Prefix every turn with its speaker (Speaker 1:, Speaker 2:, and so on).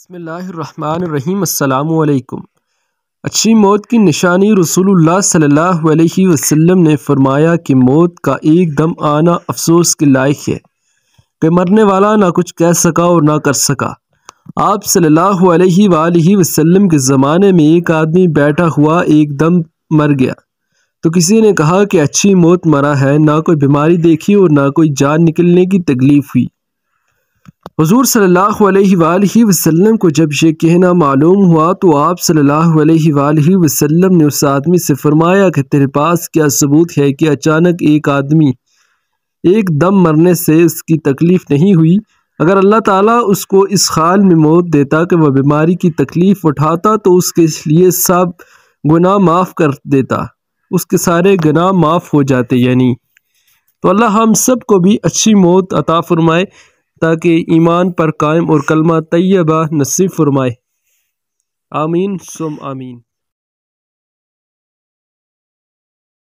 Speaker 1: بسم اللہ الرحمن الرحیم۔ السلام علیکم۔ اچھی موت کی نشانی رسول اللہ صلی اللہ علیہ وسلم نے فرمایا کہ موت کا ایک دم آنا افسوس کے لائق ہے کہ مرنے والا نہ کچھ کہہ سکا اور نہ کر سکا۔ آپ صلی اللہ علیہ وآلہ وسلم کے زمانے میں ایک آدمی بیٹھا ہوا ایک دم مر گیا تو کسی نے کہا کہ اچھی موت مرا ہے، نہ کوئی بیماری دیکھی اور نہ کوئی جان نکلنے کی تکلیف ہوئی۔ حضور صلی اللہ علیہ وآلہ وسلم کو جب یہ کہنا معلوم ہوا تو آپ صلی اللہ علیہ وآلہ وسلم نے اس آدمی سے فرمایا کہ تیرے پاس کیا ثبوت ہے کہ اچانک ایک آدمی ایک دم مرنے سے اس کی تکلیف نہیں ہوئی؟ اگر اللہ تعالیٰ اس کو اس حال میں موت دیتا کہ وہ بیماری کی تکلیف اٹھاتا تو اس کے لیے سب گناہ معاف کر دیتا، اس کے سارے گناہ معاف ہو جاتے۔ تو اللہ ہم سب کو بھی اچھی موت عطا فرمائے تاکہ ایمان پر قائم اور کلمہ طیبہ نصیب فرمائے۔ آمین ثم آمین۔